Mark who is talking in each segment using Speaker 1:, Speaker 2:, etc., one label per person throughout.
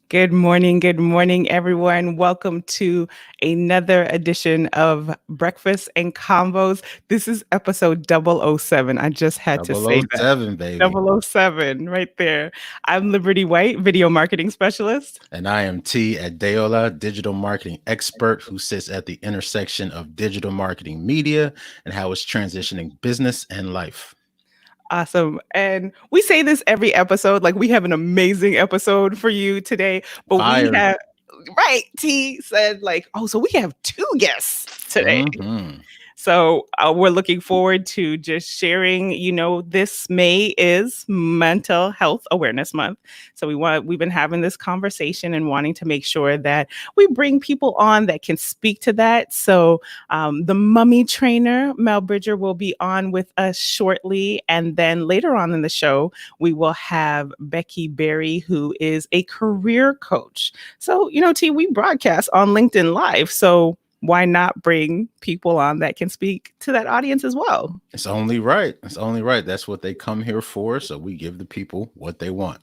Speaker 1: Good morning, everyone. Welcome to another edition of Breakfast and Combos. This is episode 007. I just had to
Speaker 2: Double
Speaker 1: say
Speaker 2: O
Speaker 1: that.
Speaker 2: Seven, baby.
Speaker 1: 007, right there. I'm Liberty White, video marketing specialist.
Speaker 2: And I am T Adeola, digital marketing expert who sits at the intersection of digital marketing media and how it's transitioning business and life.
Speaker 1: Awesome. And we say this every episode, like we have an amazing episode for you today, but we
Speaker 2: Fire.
Speaker 1: have, right, T said, like, oh, so we have two guests today.
Speaker 2: Mm-hmm.
Speaker 1: So we're looking forward to just sharing. This May is Mental Health Awareness Month, so we've been having this conversation and wanting to make sure that we bring people on that can speak to that. So the mummy trainer Mel Bridger will be on with us shortly, and then later on in the show we will have Becky Berry, who is a career coach. So T, we broadcast on LinkedIn Live, so why not bring people on that can speak to that audience as well?
Speaker 2: It's only right. It's only right. That's what they come here for. So we give the people what they want.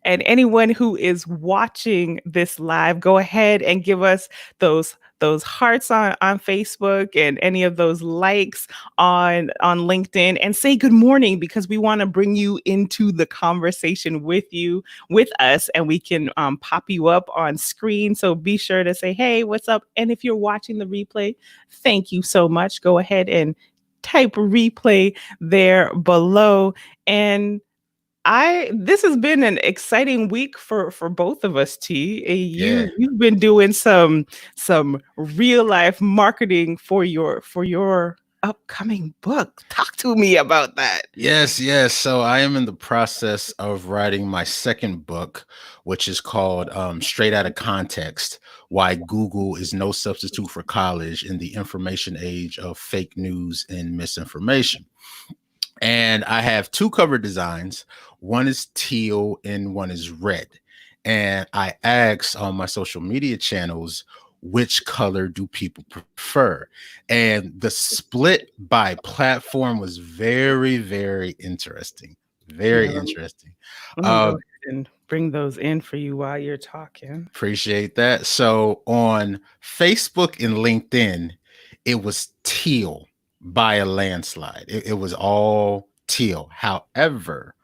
Speaker 1: And anyone who is watching this live, go ahead and give us those hearts on Facebook and any of those likes on LinkedIn and say good morning, because we want to bring you into the conversation with us, and we can pop you up on screen. So be sure to say, hey, what's up? And if you're watching the replay, thank you so much. Go ahead and type replay there below. And this has been an exciting week for both of us, T.
Speaker 2: Yeah.
Speaker 1: You've been doing some real life marketing for your upcoming book. Talk to me about that.
Speaker 2: Yes. So I am in the process of writing my second book, which is called Straight Outta Context: Why Google is No Substitute for College in the Information Age of Fake News and Misinformation. And I have two cover designs. One is teal and one is red. And I asked on my social media channels, which color do people prefer? And the split by platform was very, very interesting.
Speaker 1: Yeah,
Speaker 2: Very interesting.
Speaker 1: let me go
Speaker 2: Uh,
Speaker 1: ahead and bring those in for you while you're talking.
Speaker 2: Appreciate that. So on Facebook and LinkedIn, it was teal by a landslide. It was all teal. However,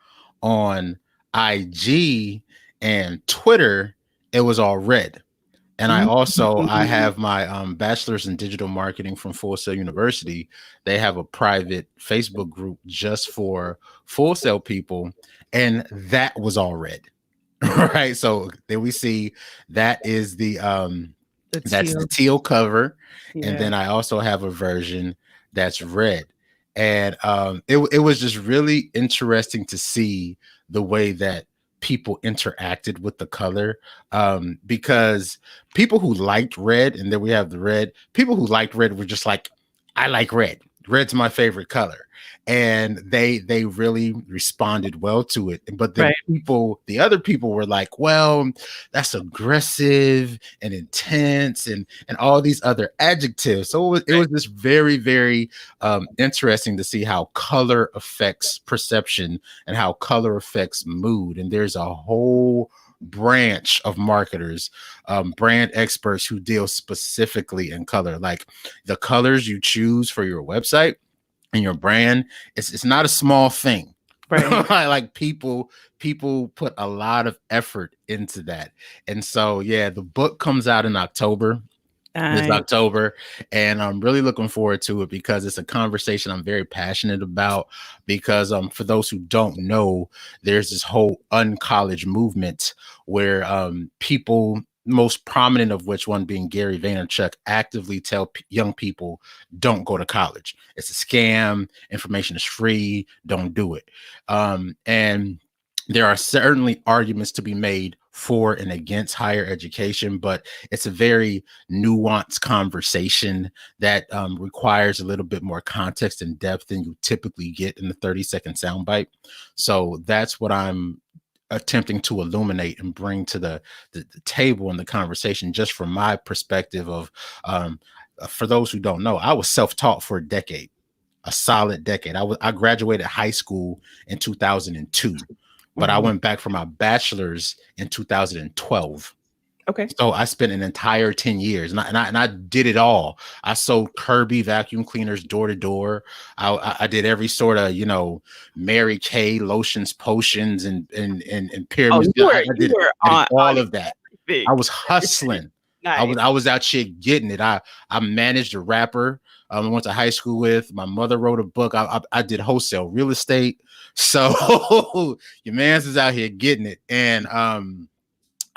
Speaker 2: on IG and Twitter, it was all red. And I
Speaker 1: Mhm.
Speaker 2: have my bachelor's in digital marketing from Full Sail University. They have a private Facebook group just for Full Sail people, and that was all red. Right. So then we see that is
Speaker 1: The
Speaker 2: that's
Speaker 1: teal.
Speaker 2: the teal cover. And
Speaker 1: Yeah.
Speaker 2: then I also have a version that's red. And it was just really interesting to see the way that people interacted with the color, because people who liked red, and then we have the red, people who liked red were just like, I like red. Red's my favorite color. And they really responded well to it. But then
Speaker 1: Right.
Speaker 2: the other people were like, well, that's aggressive and intense and all these other adjectives. So it was just very, very interesting to see how color affects perception and how color affects mood. And there's a whole branch of marketers, brand experts who deal specifically in color. Like the colors you choose for your website and your brand, it's not a small thing.
Speaker 1: Right.
Speaker 2: Like people put a lot of effort into that. And so yeah, the book comes out in October, this
Speaker 1: Nice.
Speaker 2: October, and I'm really looking forward to it because it's a conversation I'm very passionate about. Because for those who don't know, there's this whole uncollege movement where people, most prominent of which one being Gary Vaynerchuk, actively tell young people don't go to college. It's a scam. Information is free. Don't do it. And there are certainly arguments to be made for and against higher education, but it's a very nuanced conversation that requires a little bit more context and depth than you typically get in the 30-second soundbite. So that's what I'm attempting to illuminate and bring to the table in the conversation, just from my perspective of, for those who don't know, I was self-taught for a decade, a solid decade. I graduated high school in 2002. but I
Speaker 1: Mhm.
Speaker 2: went back for my bachelor's in 2012.
Speaker 1: Okay.
Speaker 2: So I spent an entire 10 years and I did it all. I sold Kirby vacuum cleaners door to door. I did every sort of, Mary Kay lotions, potions, and
Speaker 1: Oh,
Speaker 2: pyramids.
Speaker 1: you were
Speaker 2: I did
Speaker 1: on
Speaker 2: all of that. I
Speaker 1: everything.
Speaker 2: was hustling.
Speaker 1: Nice.
Speaker 2: I was out here getting it. I managed a rapper I went to high school with. My mother wrote a book. I did wholesale real estate. So your man's is out here getting it. And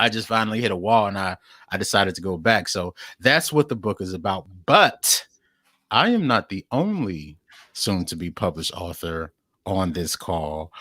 Speaker 2: I just finally hit a wall and I decided to go back. So that's what the book is about. But I am not the only soon to be published author on this call.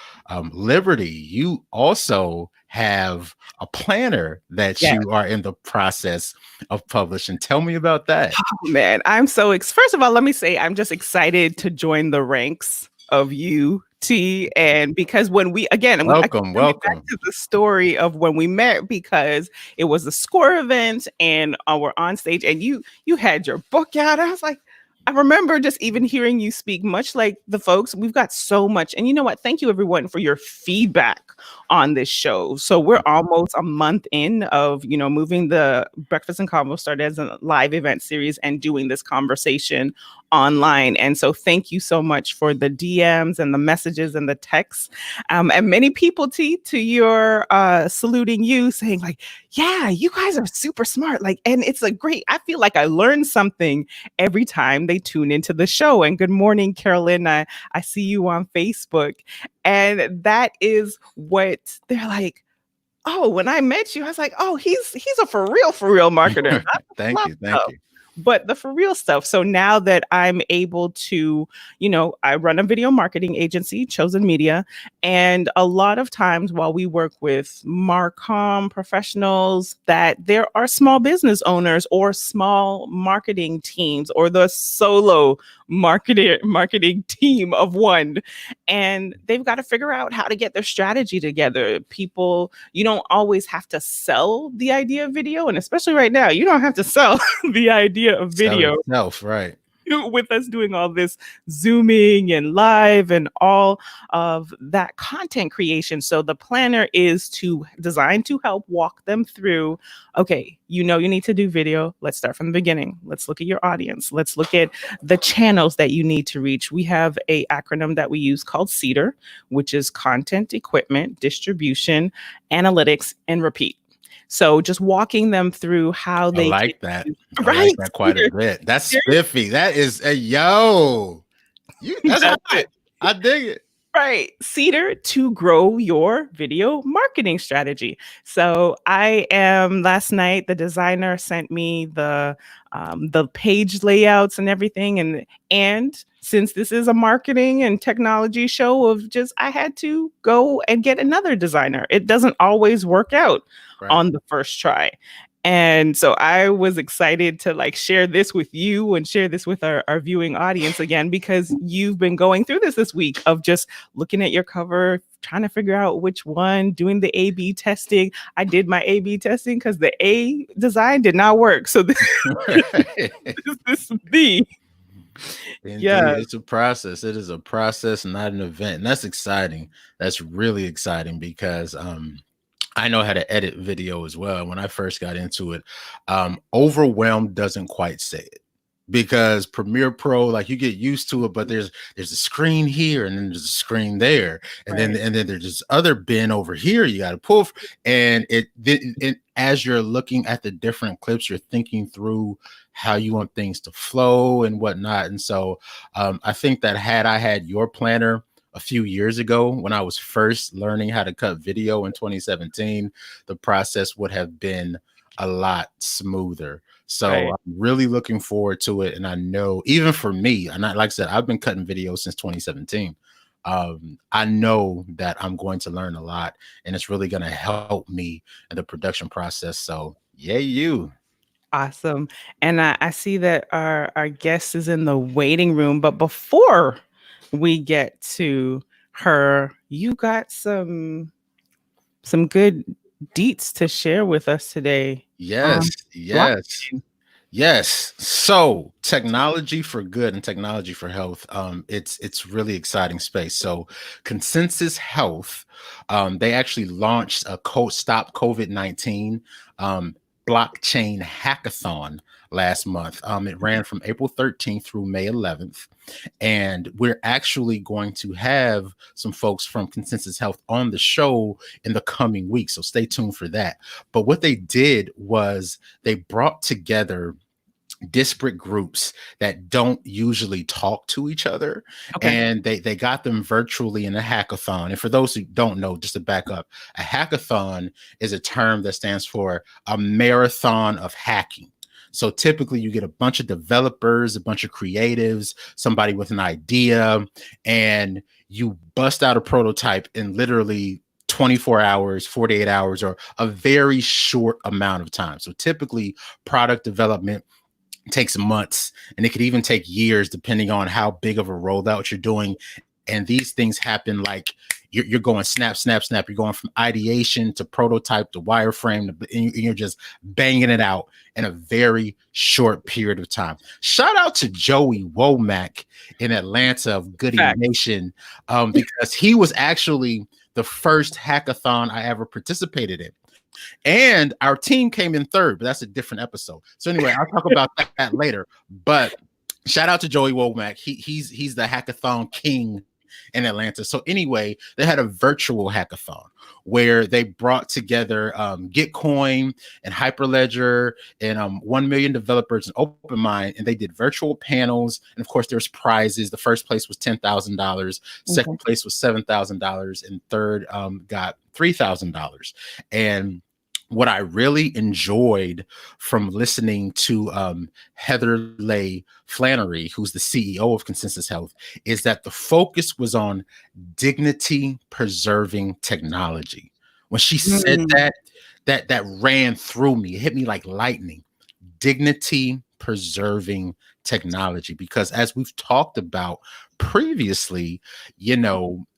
Speaker 2: Liberty, you also have a planner that
Speaker 1: Yeah.
Speaker 2: you are in the process of publishing. Tell me about that.
Speaker 1: Oh, man, I'm so first of all, let me say I'm just excited to join the ranks of you, T. And because when we again, I keep
Speaker 2: Welcome,
Speaker 1: coming back
Speaker 2: welcome.
Speaker 1: to the story of when we met because it was a score event and we're on stage and you had your book out. I was like, I remember just even hearing you speak, much like the folks. We've got so much, and you know what? Thank you everyone for your feedback on this show. So we're almost a month in of, moving the Breakfast and Convo started as a live event series and doing this conversation online. And so thank you so much for the DMs and the messages and the texts. And many people, T, to your saluting you, saying like, yeah, you guys are super smart. Like, and it's a great, I feel like I learned something every time they tune into the show. And good morning, Carolyn. I see you on Facebook. And that is what they're like. Oh, when I met you, I was like, oh, he's a for real marketer. Not the
Speaker 2: Thank
Speaker 1: fluff
Speaker 2: you. Thank
Speaker 1: stuff,
Speaker 2: you.
Speaker 1: but the for real stuff. So now that I'm able to, I run a video marketing agency, Chosen Media, and a lot of times while we work with Marcom professionals, that there are small business owners or small marketing teams or the solo marketing team of one, and they've got to figure out how to get their strategy together. People, you don't always have to sell the idea of video, and especially right now, you don't have to sell the idea of
Speaker 2: Sell
Speaker 1: video
Speaker 2: itself, right.
Speaker 1: with us doing all this zooming and live and all of that content creation. So the planner is designed to help walk them through, okay, you need to do video. Let's start from the beginning. Let's look at your audience. Let's look at the channels that you need to reach. We have a acronym that we use called CEDAR, which is content, equipment, distribution, analytics, and repeat. So just walking them through how
Speaker 2: I
Speaker 1: they can,
Speaker 2: like that. I like
Speaker 1: right?
Speaker 2: that quite a bit. That's spiffy. That is a yo. That's
Speaker 1: That's
Speaker 2: hot.
Speaker 1: it.
Speaker 2: I dig it.
Speaker 1: Right. Cedar to grow your video marketing strategy. So last night, the designer sent me the page layouts and everything. And since this is a marketing and technology show I had to go and get another designer. It doesn't always work out
Speaker 2: Right.
Speaker 1: on the first try. And so I was excited to share this with you and share this with our viewing audience again, because you've been going through this week of just looking at your cover, trying to figure out which one, doing the A/B testing. I did my A/B testing because the A design did not work. So this is B.
Speaker 2: Indeed,
Speaker 1: Yeah.
Speaker 2: it's a process. It is a process, not an event. And that's exciting. That's really exciting because I know how to edit video as well. When I first got into it, overwhelmed doesn't quite say it, because Premiere Pro, like, you get used to it, but there's a screen here and then there's a screen there, and
Speaker 1: Right.
Speaker 2: then there's this other bin over here you got to pull, and it as you're looking at the different clips, you're thinking through how you want things to flow and whatnot. And so I think that had I had your planner a few years ago when I was first learning how to cut video in 2017, the process would have been a lot smoother. So
Speaker 1: Right.
Speaker 2: I'm really looking forward to it. And I know even for me, and like I said, I've been cutting videos since 2017. I know that I'm going to learn a lot, and it's really going to help me in the production process. So yay, you.
Speaker 1: Awesome. And I see that our guest is in the waiting room, but before we get to her, you got some good deets to share with us today.
Speaker 2: Yes, yes.
Speaker 1: Blockchain.
Speaker 2: Yes. So technology for good and technology for health. It's really exciting space. So Consensus Health, they actually launched a code stop COVID-19 um, blockchain hackathon last month. It ran from April 13th through May 11th. And we're actually going to have some folks from Consensus Health on the show in the coming weeks. So stay tuned for that. But what they did was they brought together disparate groups that don't usually talk to each other,
Speaker 1: Okay.
Speaker 2: and they got them virtually in a hackathon. And for those who don't know, just to back up, a hackathon is a term that stands for a marathon of hacking. So typically you get a bunch of developers, a bunch of creatives, somebody with an idea, and you bust out a prototype in literally 24 hours, 48 hours, or a very short amount of time. So typically product development takes months, and it could even take years depending on how big of a rollout you're doing. And these things happen like you're going snap, snap, snap. You're going from ideation to prototype to wireframe, and you're just banging it out in a very short period of time. Shout out to Joey Womack in Atlanta of Goody
Speaker 1: Fact.
Speaker 2: Nation, because he was actually the first hackathon I ever participated in. And our team came in third, but that's a different episode. So anyway, I'll talk about that later. But shout out to Joey Womack. He's the hackathon king in Atlanta. So anyway, they had a virtual hackathon where they brought together Gitcoin and Hyperledger and 1 million developers and OpenMind, and they did virtual panels. And of course, there's prizes. The first place was $10,000,
Speaker 1: Okay.
Speaker 2: second place was $7,000, and third got $3,000. And what I really enjoyed from listening to Heather Leigh Flannery, who's the CEO of Consensus Health, is that the focus was on dignity preserving technology. When she said
Speaker 1: Mm,
Speaker 2: that ran through me, it hit me like lightning. Dignity preserving technology, because as we've talked about previously,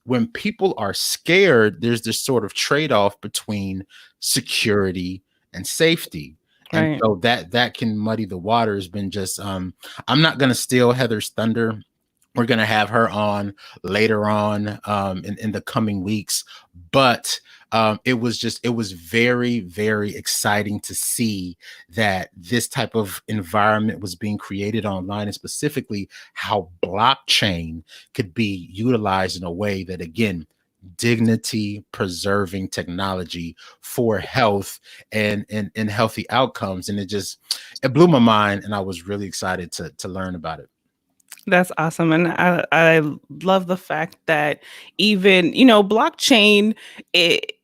Speaker 2: when people are scared, there's this sort of trade-off between security and safety. And
Speaker 1: right.
Speaker 2: so that can muddy the water. Has been just I'm not going to steal Heather's thunder. We're going to have her on later on in the coming weeks. But it was very, very exciting to see that this type of environment was being created online, and specifically how blockchain could be utilized in a way that, again, dignity preserving technology for health and healthy outcomes. And it blew my mind, and I was really excited to learn about it.
Speaker 1: That's awesome. And I love the fact that even, blockchain,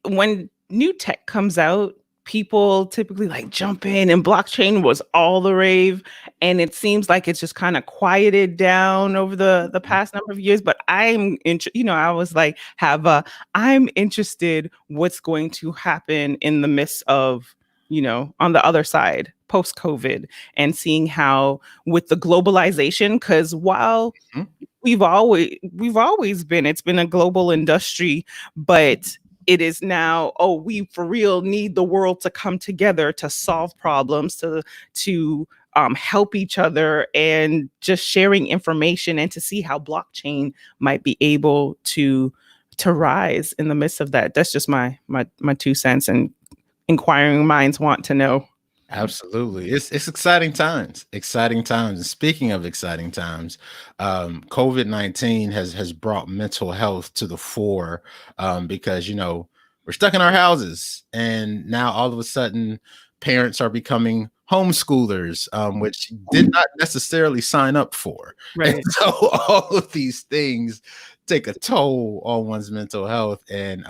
Speaker 1: when new tech comes out, people typically like jump in, and blockchain was all the rave. And it seems like it's just kind of quieted down over the past number of years. But I was like, I'm interested what's going to happen in the midst of, on the other side post COVID, and seeing how with the globalization, because while
Speaker 2: Mhm.
Speaker 1: we've always been, it's been a global industry, but it is now, oh, we for real need the world to come together to solve problems, to help each other, and just sharing information, and to see how blockchain might be able to rise in the midst of that. That's just my 2 cents, and inquiring minds want to know.
Speaker 2: Absolutely. It's exciting times. Exciting times. And speaking of exciting times, COVID-19 has brought mental health to the fore, because we're stuck in our houses, and now all of a sudden parents are becoming homeschoolers, which did not necessarily sign up for. And
Speaker 1: Right.
Speaker 2: so all of these things take a toll on one's mental health. And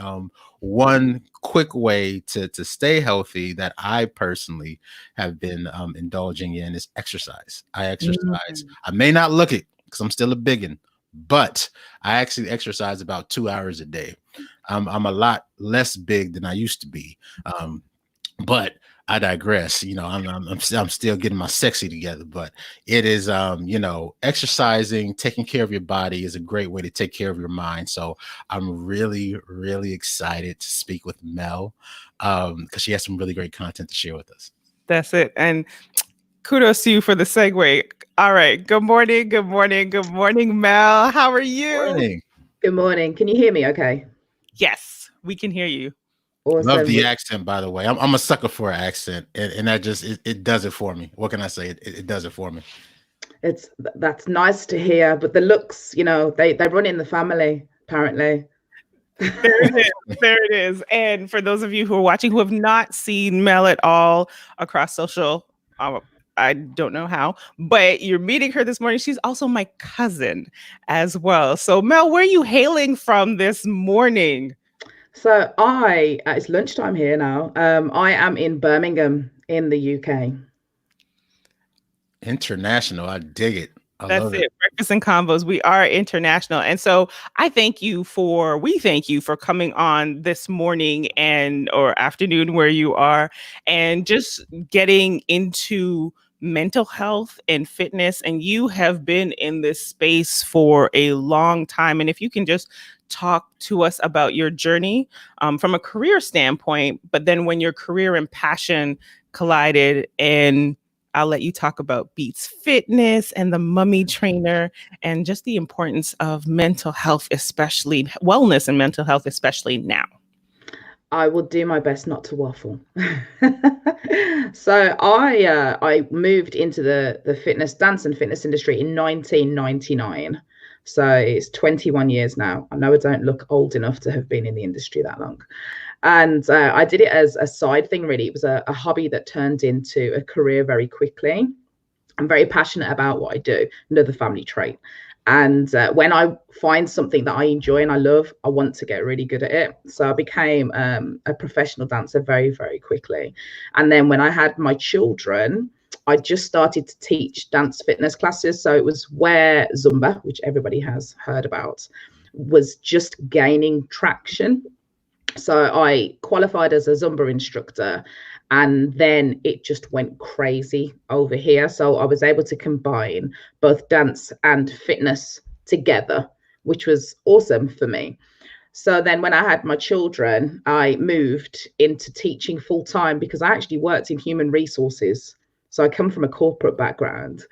Speaker 2: one quick way to stay healthy that I personally have been indulging in is exercise. I exercise.
Speaker 1: Mm.
Speaker 2: I may not look it because I'm still a biggin, but I actually exercise about 2 hours a day. I'm a lot less big than I used to be, but I digress. I'm still getting my sexy together, but it is, exercising, taking care of your body is a great way to take care of your mind. So I'm really, really excited to speak with Mel, because she has some really great content to share with us.
Speaker 1: That's it. And Kudos to you for the segue. All right. Good morning. Good morning. Good morning, Mel. How are you?
Speaker 2: Morning.
Speaker 3: Good morning. Can you hear me okay?
Speaker 1: Yes, we can hear you.
Speaker 2: Love
Speaker 3: Awesome.
Speaker 2: the accent, by the way. I'm a sucker for an accent, and that just it does it for me. What can I say? It does it for me.
Speaker 3: That's nice to hear, but the looks, they run in the family, apparently.
Speaker 1: There it is. There it is. And for those of you who are watching who have not seen Mel at all across social, I don't know how, but you're meeting her this morning. She's also my cousin as well. So, Mel, where are you hailing from this morning?
Speaker 3: So it's lunchtime here now. I am in Birmingham in the UK.
Speaker 2: International. I dig it. I
Speaker 1: That's
Speaker 2: love it.
Speaker 1: it. Breakfast and Convos. We are international. And so we thank you for coming on this morning and or afternoon where you are and just getting into mental health and fitness. And you have been in this space for a long time. And if you can just talk to us about your journey from a career standpoint, but then when your career and passion collided, and I'll let you talk about Beats Fitness and the Mummy Trainer and just the importance of mental health, especially wellness and mental health, especially now.
Speaker 3: I will do my best not to waffle. So I moved into the fitness, dance and fitness industry in 1999. So it's 21 years now. I know I don't look old enough to have been in the industry that long. And I did it as a side thing, really. It was a hobby that turned into a career very quickly. I'm very passionate about what I do, another family trait. And when I find something that I enjoy and I love, I want to get really good at it. So I became a professional dancer very, very quickly. And then when I had my children, I just started to teach dance fitness classes. So it was where Zumba, which everybody has heard about, was just gaining traction. So I qualified as a Zumba instructor, and then it just went crazy over here. So I was able to combine both dance and fitness together, which was awesome for me. So then when I had my children, I moved into teaching full time because I actually worked in human resources. So I come from a corporate background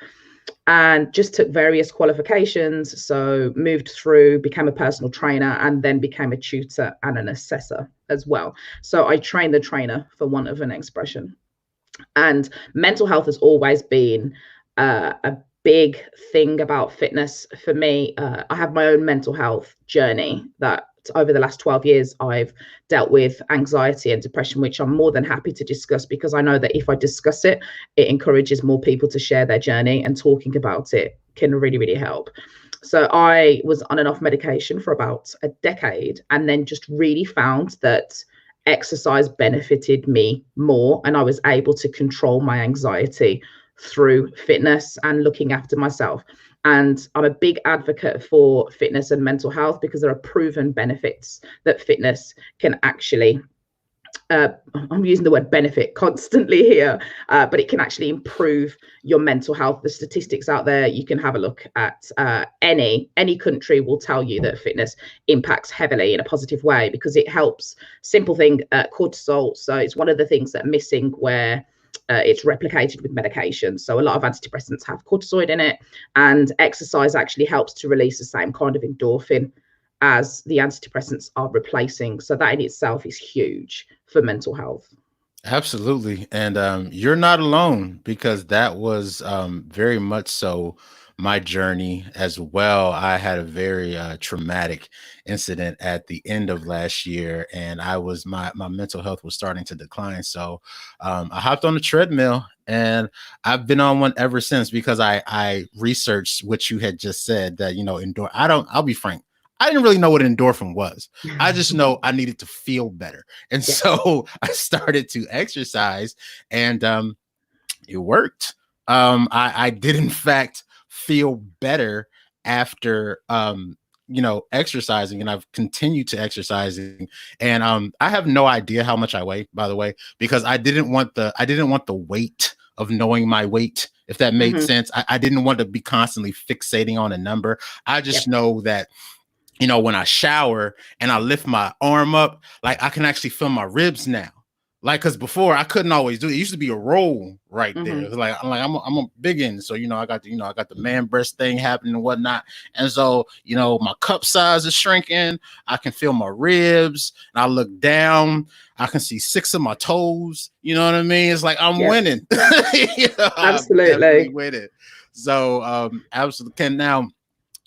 Speaker 3: and just took various qualifications. So moved through, became a personal trainer, and then became a tutor and an assessor as well. So I trained the trainer, for want of an expression. And mental health has always been a big thing about fitness for me. I have my own mental health journey that over the last 12 years, I've dealt with anxiety and depression, which I'm more than happy to discuss because I know that if I discuss it, it encourages more people to share their journey, and talking about it can really, really help. So I was on and off medication for about a decade, and then just really found that exercise benefited me more, and I was able to control my anxiety through fitness and looking after myself. And I'm a big advocate for fitness and mental health because there are proven benefits that fitness can actually, I'm using the word benefit constantly here, but it can actually improve your mental health. The statistics out there, you can have a look at. Any country will tell you that fitness impacts heavily in a positive way because it helps. Simple thing, cortisol. So it's one of the things that are missing where it's replicated with medication. So a lot of antidepressants have cortisol in it, and exercise actually helps to release the same kind of endorphin as the antidepressants are replacing. So that in itself is huge for mental health.
Speaker 2: Absolutely. And you're not alone because that was very much so my journey as well. I had a very traumatic incident at the end of last year, and my mental health was starting to decline. So I hopped on the treadmill, and I've been on one ever since because I researched what you had just said that, I'll be frank. I didn't really know what endorphin was. I just know I needed to feel better. And so I started to exercise, and it worked. I did in fact feel better after exercising, and I've continued to exercising. And I have no idea how much I weigh, by the way, because I didn't want the weight of knowing my weight, if that made sense. I didn't want to be constantly fixating on a number. I just know that when I shower and I lift my arm up, like I can actually feel my ribs now. Like, cause before I couldn't always do it. It used to be a role right there.
Speaker 3: Mm-hmm.
Speaker 2: It's like I'm a big end, so I got the man breast thing happening and whatnot. And so my cup size is shrinking. I can feel my ribs, and I look down. I can see 6 of my toes. You know what I mean? It's like I'm winning. I'm definitely
Speaker 3: Absolutely.
Speaker 2: winning. So absolutely. Can now,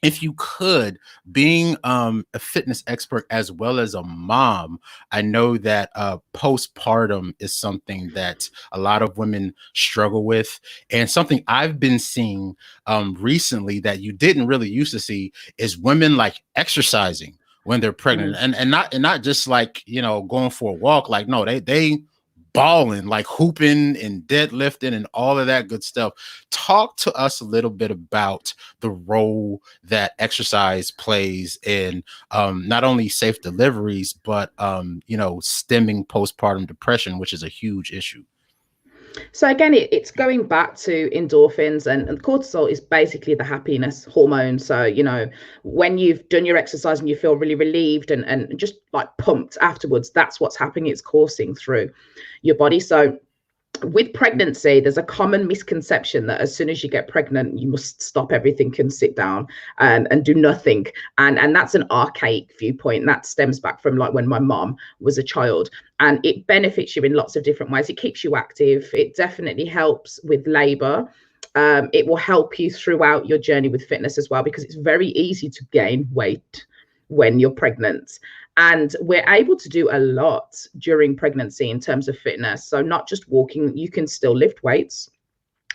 Speaker 2: if you could, being a fitness expert as well as a mom, I know that postpartum is something that a lot of women struggle with, and something I've been seeing recently that you didn't really used to see is women like exercising when they're pregnant, and not just like going for a walk. Like, no, they balling, like hooping and deadlifting and all of that good stuff. Talk to us a little bit about the role that exercise plays in not only safe deliveries, but stemming postpartum depression, which is a huge issue.
Speaker 3: So again, it's going back to endorphins, and cortisol is basically the happiness hormone. So, when you've done your exercise and you feel really relieved and just like pumped afterwards, that's what's happening. It's coursing through your body. So with pregnancy, there's a common misconception that as soon as you get pregnant, you must stop everything and sit down and do nothing. And that's an archaic viewpoint. That stems back from like when my mom was a child, and it benefits you in lots of different ways. It keeps you active. It definitely helps with labor. It will help you throughout your journey with fitness as well, because it's very easy to gain weight when you're pregnant. And we're able to do a lot during pregnancy in terms of fitness. So not just walking, you can still lift weights.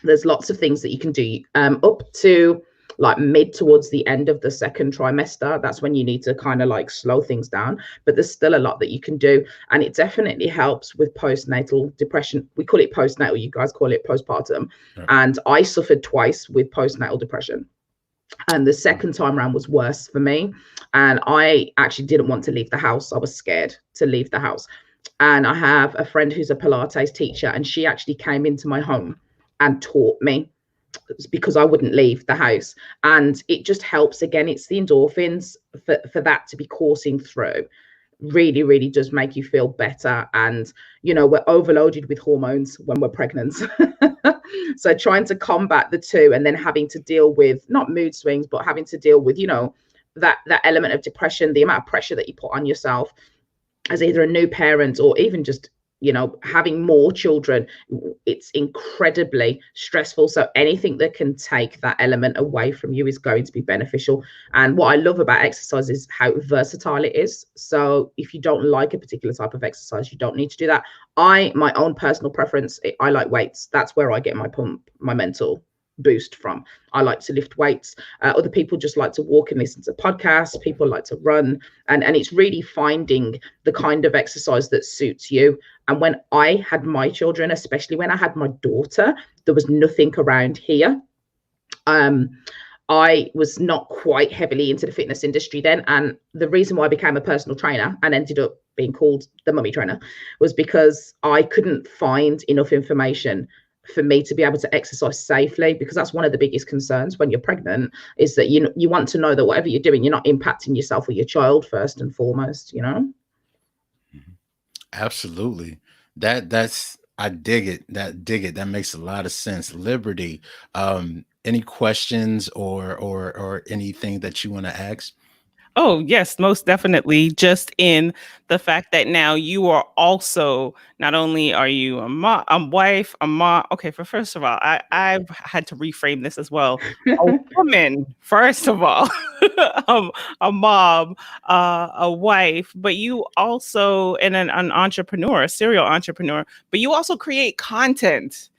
Speaker 3: There's lots of things that you can do up to like mid towards the end of the second trimester. That's when you need to kind of like slow things down, but there's still a lot that you can do. And it definitely helps with postnatal depression. We call it postnatal, you guys call it postpartum. Right. And I suffered twice with postnatal depression. And the second time around was worse for me. And I actually didn't want to leave the house. I was scared to leave the house. And I have a friend who's a Pilates teacher, and she actually came into my home and taught me, because I wouldn't leave the house. And it just helps. Again, it's the endorphins for that to be coursing through. Really, really does make you feel better. And, we're overloaded with hormones when we're pregnant. So trying to combat the two, and then having to deal with not mood swings, but having to deal with, that element of depression, the amount of pressure that you put on yourself as either a new parent or even just, having more children, it's incredibly stressful. So anything that can take that element away from you is going to be beneficial. And what I love about exercise is how versatile it is. So if you don't like a particular type of exercise, you don't need to do that. My own personal preference, I like weights. That's where I get my pump, my mental boost from. I like to lift weights. Other people just like to walk and listen to podcasts. People like to run, and it's really finding the kind of exercise that suits you. And when I had my children, especially when I had my daughter, there was nothing around here. I was not quite heavily into the fitness industry then, and the reason why I became a personal trainer and ended up being called the mummy trainer was because I couldn't find enough information for me to be able to exercise safely, because that's one of the biggest concerns when you're pregnant, is that you want to know that whatever you're doing, you're not impacting yourself or your child first and foremost.
Speaker 2: Absolutely. That's I dig it. That makes a lot of sense. Liberty. Any questions or anything that you want to ask?
Speaker 1: Oh, yes, most definitely. Just in the fact that now you are also, not only are you a mom, a wife, a mom. Okay, first of all, I've had to reframe this as well. A woman, first of all, a mom, a wife, but you also, and an entrepreneur, a serial entrepreneur, but you also create content.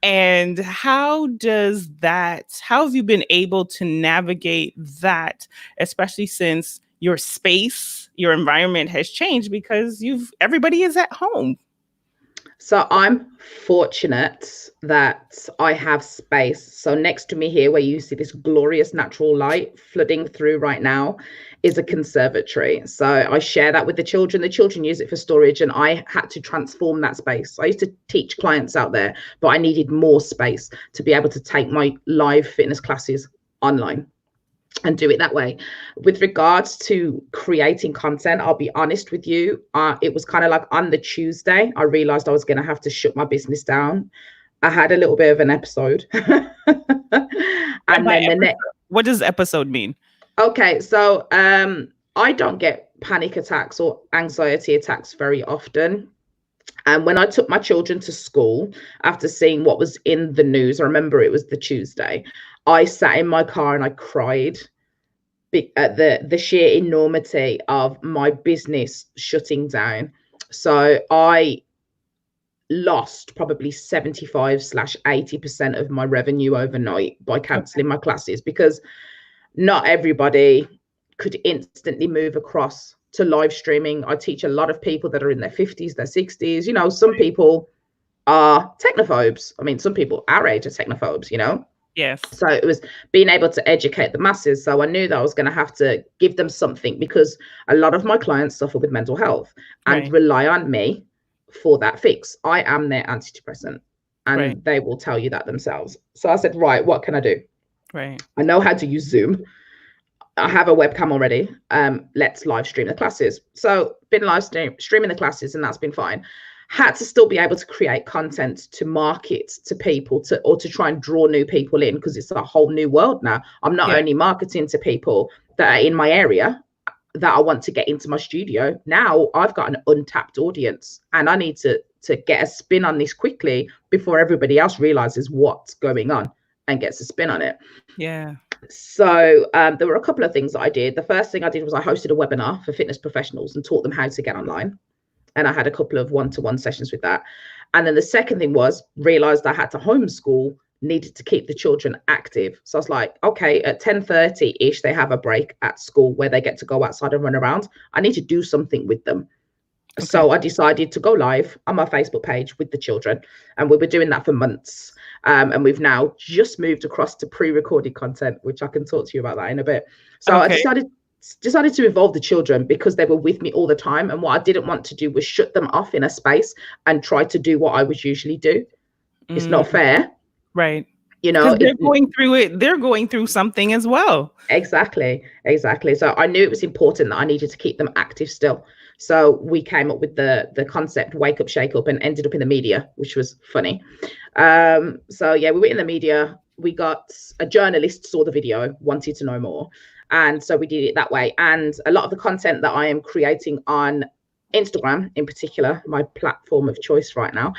Speaker 1: And how have you been able to navigate that, especially since your space, your environment has changed because everybody is at home?
Speaker 3: So I'm fortunate that I have space. So next to me here, where you see this glorious natural light flooding through right now, is a conservatory. So I share that with the children. The children use it for storage, and I had to transform that space. I used to teach clients out there, but I needed more space to be able to take my live fitness classes online. and do it that way. With regards to creating content, I'll be honest with you, it was kind of like on the Tuesday, I realized I was going to have to shut my business down. I had a little bit of an episode. And then the next,
Speaker 1: what does episode mean?
Speaker 3: Okay, so I don't get panic attacks or anxiety attacks very often. And when I took my children to school after seeing what was in the news, I remember it was the Tuesday, I sat in my car and I cried at the sheer enormity of my business shutting down. So I lost probably 75/80% of my revenue overnight by cancelling my classes, because not everybody could instantly move across to live streaming. I teach a lot of people that are in their 50s, their 60s. You know, some people are technophobes. I mean, some people our age are technophobes, you know?
Speaker 1: Yes.
Speaker 3: So it was being able to educate the masses. So I knew that I was going to have to give them something, because a lot of my clients suffer with mental health and rely on me for that fix. I am their antidepressant, and they will tell you that themselves. So I said, right, what can I do?
Speaker 1: Right.
Speaker 3: I know how to use Zoom. I have a webcam already. Let's live stream the classes. So been live streaming the classes, and that's been fine. Had to still be able to create content to market to people, or to try and draw new people in, because it's a whole new world now. I'm not only marketing to people that are in my area that I want to get into my studio. Now I've got an untapped audience, and I need to get a spin on this quickly before everybody else realizes what's going on and gets a spin on it.
Speaker 1: Yeah.
Speaker 3: So there were a couple of things that I did. The first thing I did was I hosted a webinar for fitness professionals and taught them how to get online. And I had a couple of one-to-one sessions with that. And then the second thing was realized I had to homeschool, needed to keep the children active. So I was like, okay, at 10:30-ish, they have a break at school where they get to go outside and run around. I need to do something with them. Okay. So I decided to go live on my Facebook page with the children. And we were doing that for months. And we've now just moved across to pre-recorded content, which I can talk to you about that in a bit. So I decided to involve the children because they were with me all the time. And what I didn't want to do was shut them off in a space and try to do what I would usually do. It's not fair.
Speaker 1: Right.
Speaker 3: You know,
Speaker 1: they're going through it. They're going through something as well.
Speaker 3: Exactly. So I knew it was important that I needed to keep them active still. So we came up with the concept Wake Up, Shake Up, and ended up in the media, which was funny. So yeah, we were in the media. We got a journalist, saw the video, wanted to know more. And so we did it that way. And a lot of the content that I am creating on Instagram in particular, my platform of choice right now,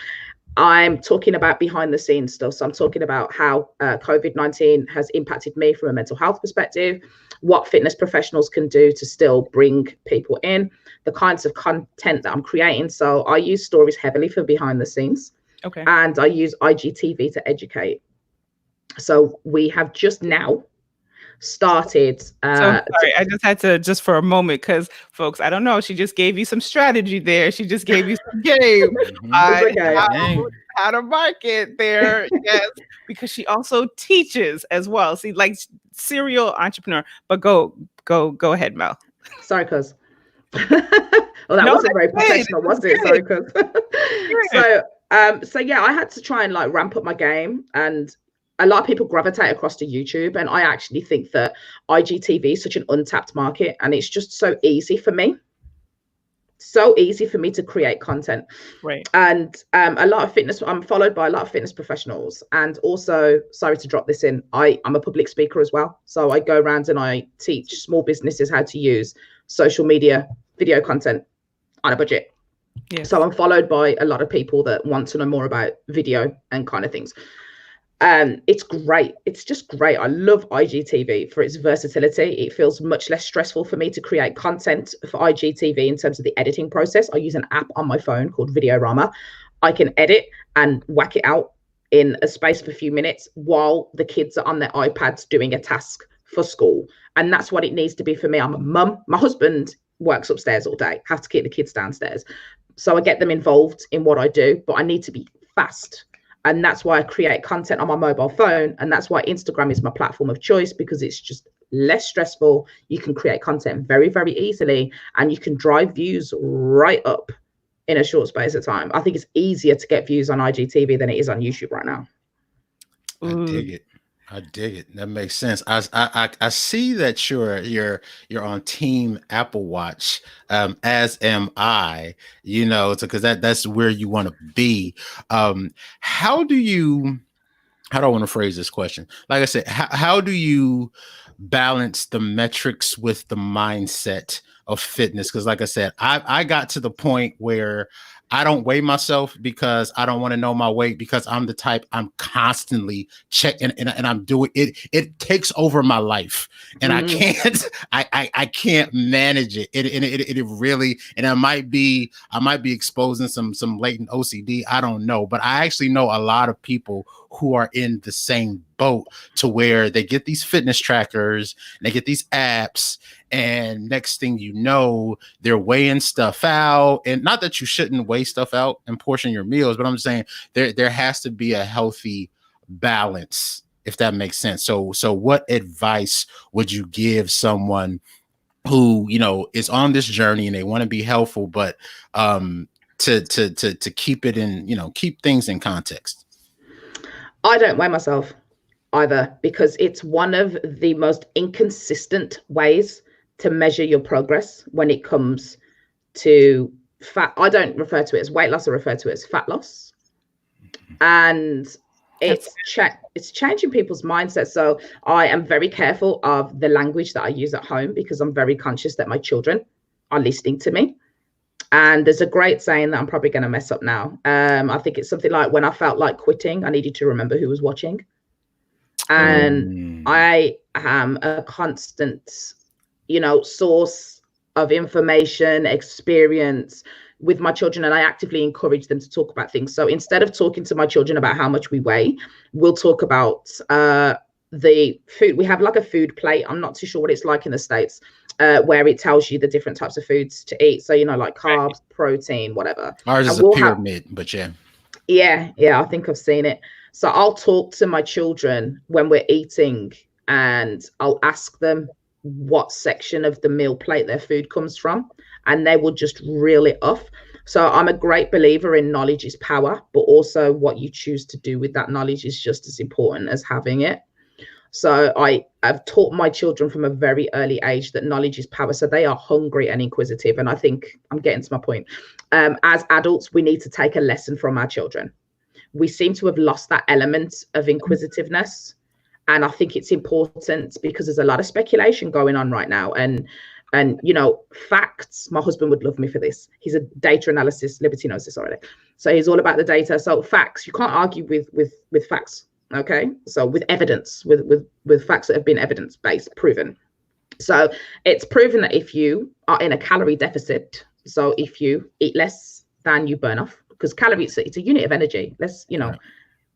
Speaker 3: I'm talking about behind the scenes stuff. So I'm talking about how COVID-19 has impacted me from a mental health perspective, what fitness professionals can do to still bring people in, the kinds of content that I'm creating. So I use stories heavily for behind the scenes.
Speaker 1: Okay.
Speaker 3: And I use IGTV to educate. So we have just now started.
Speaker 1: Sorry, I just had to, just for a moment, because folks, I don't know, she just gave you some strategy there. She just gave you some game. How to market there. Yes, because she also teaches as well. See, like serial entrepreneur. But go ahead, Mel.
Speaker 3: Sorry, cuz. Well, that wasn't very professional, was it? Sorry, cuz. So yeah, I had to try and like ramp up my game, and a lot of people gravitate across to YouTube, and I actually think that IGTV is such an untapped market, and it's just so easy for me to create content.
Speaker 1: Right.
Speaker 3: And a lot of fitness, I'm followed by a lot of fitness professionals, and also, sorry to drop this in, I'm a public speaker as well. So I go around and I teach small businesses how to use social media video content on a budget. Yes. So I'm followed by a lot of people that want to know more about video and kind of things. It's great. It's just great. I love IGTV for its versatility. It feels much less stressful for me to create content for IGTV in terms of the editing process. I use an app on my phone called Videorama. I can edit and whack it out in a space of a few minutes while the kids are on their iPads doing a task for school. And that's what it needs to be for me. I'm a mum. My husband works upstairs all day. Have to keep the kids downstairs. So I get them involved in what I do, but I need to be fast. And that's why I create content on my mobile phone. And that's why Instagram is my platform of choice, because it's just less stressful. You can create content very, very easily, and you can drive views right up in a short space of time. I think it's easier to get views on IGTV than it is on YouTube right now.
Speaker 2: I dig it. I dig it. That makes sense. I see that you're on Team Apple Watch, as am I. You know, because that's where you want to be. How do you? How do I want to phrase this question? Like I said, how do you balance the metrics with the mindset of fitness? Because, like I said, I got to the point where I don't weigh myself because I don't want to know my weight, because I'm the type, I'm constantly checking, and I'm doing it. It takes over my life, and I can't I can't manage it. It really, and I might be exposing some latent OCD. I don't know, but I actually know a lot of people who are in the same boat, to where they get these fitness trackers, and they get these apps, and next thing you know, they're weighing stuff out. And not that you shouldn't weigh stuff out and portion your meals, but I'm saying there has to be a healthy balance, if that makes sense. So what advice would you give someone who, you know, is on this journey and they want to be helpful, but to keep it in, you know, keep things in context?
Speaker 3: I don't weigh myself either, because it's one of the most inconsistent ways to measure your progress when it comes to fat. I don't refer to it as weight loss, I refer to it as fat loss. And it's changing people's mindset. So I am very careful of the language that I use at home, because I'm very conscious that my children are listening to me. And there's a great saying that I'm probably going to mess up now. I think it's something like, when I felt like quitting, I needed to remember who was watching. And I am a constant, you know, source of information, experience with my children, and I actively encourage them to talk about things. So instead of talking to my children about how much we weigh, we'll talk about the food. We have like a food plate. I'm not too sure what it's like in the States, where it tells you the different types of foods to eat. So, you know, like carbs, protein, whatever.
Speaker 2: Ours is a pyramid, but yeah.
Speaker 3: Yeah, I think I've seen it. So I'll talk to my children when we're eating, and I'll ask them what section of the meal plate their food comes from, and they will just reel it off. So I'm a great believer in knowledge is power, but also what you choose to do with that knowledge is just as important as having it. So I've taught my children from a very early age that knowledge is power. So they are hungry and inquisitive. And I think I'm getting to my point. As adults, we need to take a lesson from our children. We seem to have lost that element of inquisitiveness. And I think it's important, because there's a lot of speculation going on right now. And you know, facts, my husband would love me for this. He's a data analysis, Liberty knows this already. So he's all about the data. So facts, you can't argue with facts. Okay, so with evidence, with facts that have been evidence-based, proven. So it's proven that if you are in a calorie deficit, so if you eat less than you burn off, because calories, it's a unit of energy. Let's, you know,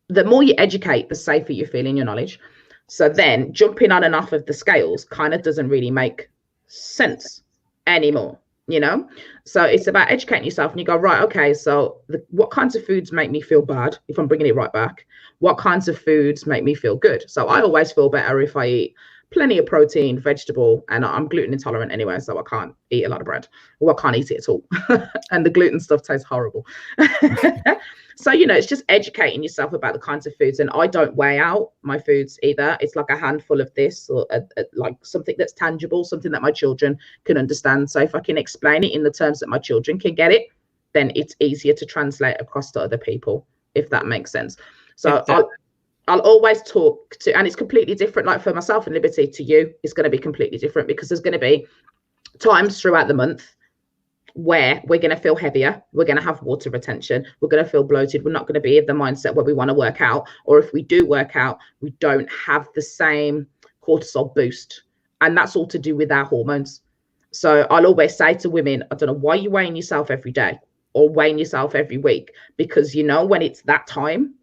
Speaker 3: the more you educate, the safer you feel in your knowledge. So then jumping on and off of the scales kind of doesn't really make sense anymore, you know? So it's about educating yourself, and you go, right, okay, so what kinds of foods make me feel bad if I'm bringing it right back? What kinds of foods make me feel good? So I always feel better if I eat plenty of protein, vegetable, and I'm gluten intolerant anyway, so I can't eat a lot of bread, or I can't eat it at all. And the gluten stuff tastes horrible. So, you know, it's just educating yourself about the kinds of foods. And I don't weigh out my foods either. It's like a handful of this, or like something that's tangible, something that my children can understand. So if I can explain it in the terms that my children can get it, then it's easier to translate across to other people, if that makes sense. So I'll always talk to, and it's completely different. Like for myself and Liberty, to you, it's going to be completely different, because there's going to be times throughout the month where we're going to feel heavier, we're going to have water retention, we're going to feel bloated, we're not going to be in the mindset where we want to work out, or if we do work out, we don't have the same cortisol boost, and that's all to do with our hormones. So I'll always say to women, I don't know why you're weighing yourself every day or weighing yourself every week, because you know when it's that time,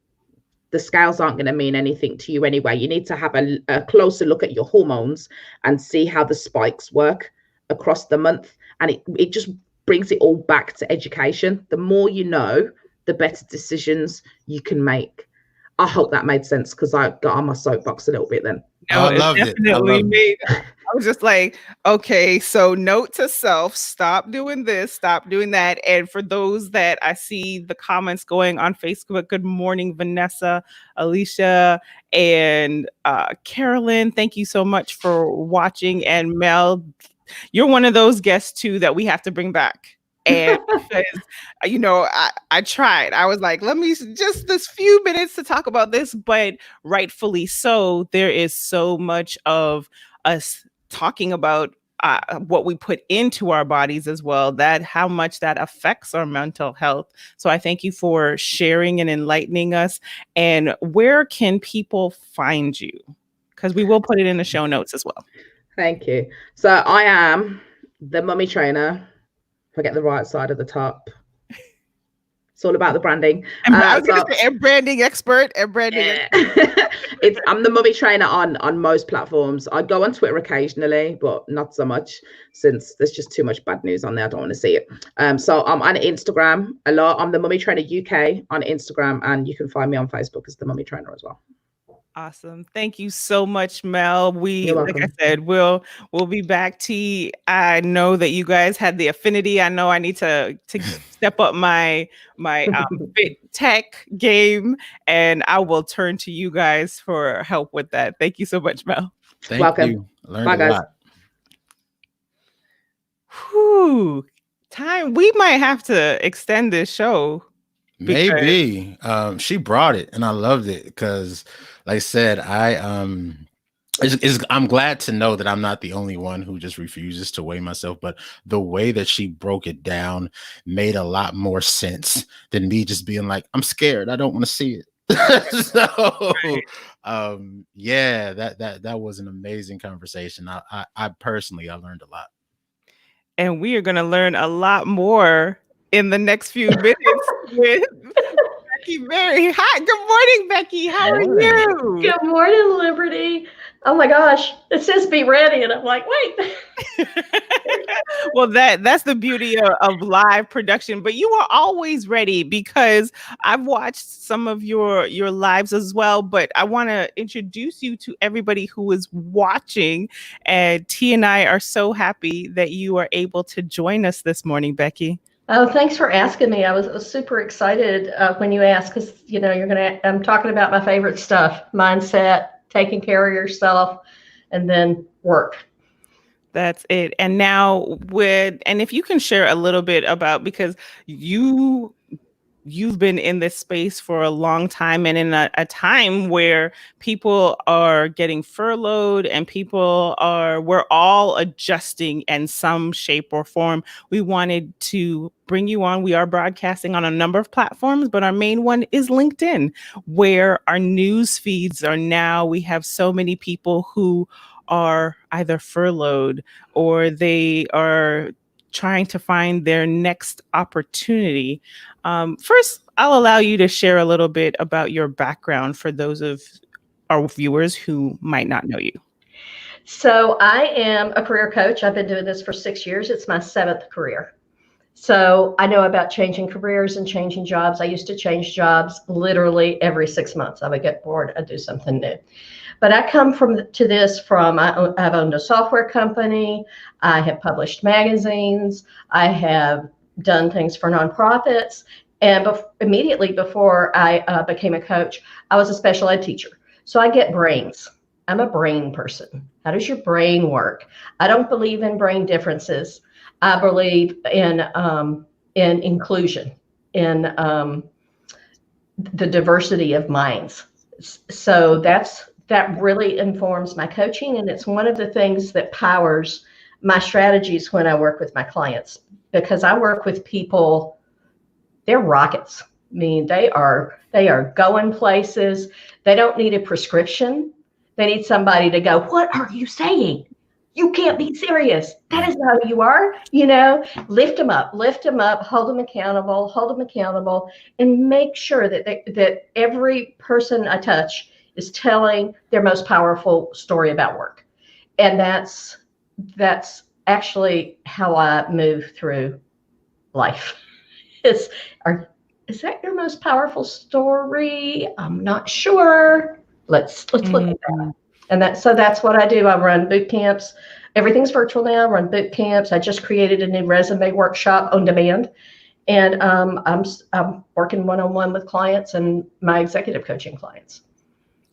Speaker 3: the scales aren't going to mean anything to you anyway. You need to have a closer look at your hormones and see how the spikes work across the month, and it just brings it all back to education. The more you know, the better decisions you can make. I hope that made sense, because I got on my soapbox a little bit then.
Speaker 1: No,
Speaker 2: I
Speaker 1: it
Speaker 2: loved it. I
Speaker 1: definitely
Speaker 2: loved it.
Speaker 1: made. I was just like, okay, so note to self, stop doing this, stop doing that. And for those that I see the comments going on Facebook, good morning, Vanessa, Alicia, and Carolyn. Thank you so much for watching. And Mel, you're one of those guests too that we have to bring back. And because I tried. I was like, let me just this few minutes to talk about this, but rightfully so, there is so much of us talking about what we put into our bodies as well, that how much that affects our mental health. So I thank you for sharing and enlightening us. And where can people find you? Because we will put it in the show notes as well.
Speaker 3: Thank you. So I am the mummy trainer. If I get the right side of the top. It's all about the branding.
Speaker 1: And I was going to say, a branding expert. I'm
Speaker 3: the mummy trainer on most platforms. I go on Twitter occasionally, but not so much, since there's just too much bad news on there. I don't want to see it. So I'm on Instagram a lot. I'm the Mummy Trainer UK on Instagram, and you can find me on Facebook as the Mummy Trainer as well.
Speaker 1: Awesome. Thank you so much, Mel.
Speaker 3: You're welcome.
Speaker 1: Like I said, we'll be back. I know that you guys had the affinity. I know I need to step up my fit tech game, and I will turn to you guys for help with that. Thank you so much, Mel.
Speaker 2: Thank you. Learned a lot.
Speaker 1: Whew. Time. We might have to extend this show.
Speaker 2: Maybe. She brought it, and I loved it because, like I said, I'm glad to know that I'm not the only one who just refuses to weigh myself, but the way that she broke it down made a lot more sense than me just being like, I'm scared, I don't want to see it. So yeah, that was an amazing conversation. I personally learned a lot.
Speaker 1: And we are going to learn a lot more in the next few minutes with Becky Berry. Hi, good morning, Becky. How are you?
Speaker 4: Good morning, Liberty. Oh my gosh, it says be ready, and I'm like, wait.
Speaker 1: Well, that's the beauty of live production, but you are always ready, because I've watched some of your lives as well, but I want to introduce you to everybody who is watching. And T and I are so happy that you are able to join us this morning, Becky.
Speaker 4: Oh, thanks for asking me. I was super excited when you asked, because I'm talking about my favorite stuff: mindset, taking care of yourself, and then work.
Speaker 1: That's it. And now and if you can share a little bit about, because you've been in this space for a long time, and in a time where people are getting furloughed and we're all adjusting in some shape or form. We wanted to bring you on. We are broadcasting on a number of platforms, but our main one is LinkedIn, where our news feeds are now. We have so many people who are either furloughed or they are trying to find their next opportunity. First, I'll allow you to share a little bit about your background for those of our viewers who might not know you.
Speaker 4: So I am a career coach. I've been doing this for 6 years. It's my 7th career. So I know about changing careers and changing jobs. I used to change jobs literally every 6 months. I would get bored. I'd do something new. But I come to this from, I've owned a software company. I have published magazines. I have done things for nonprofits. And immediately before I became a coach, I was a special ed teacher. So I get brains. I'm a brain person. How does your brain work? I don't believe in brain differences. I believe in inclusion, in the diversity of minds. So that really informs my coaching, and it's one of the things that powers my strategies when I work with my clients, because I work with people, they're rockets. I mean, they are going places. They don't need a prescription. They need somebody to go, what are you saying? You can't be serious. That is not who you are. Lift them up, hold them accountable, and make sure that every person I touch is telling their most powerful story about work. And that's actually how I move through life. is that your most powerful story? I'm not sure. Let's look at that.
Speaker 1: Mm.
Speaker 4: And that's what I do. I run boot camps. Everything's virtual now. I run boot camps. I just created a new resume workshop on demand. And I'm working one-on-one with clients and my executive coaching clients.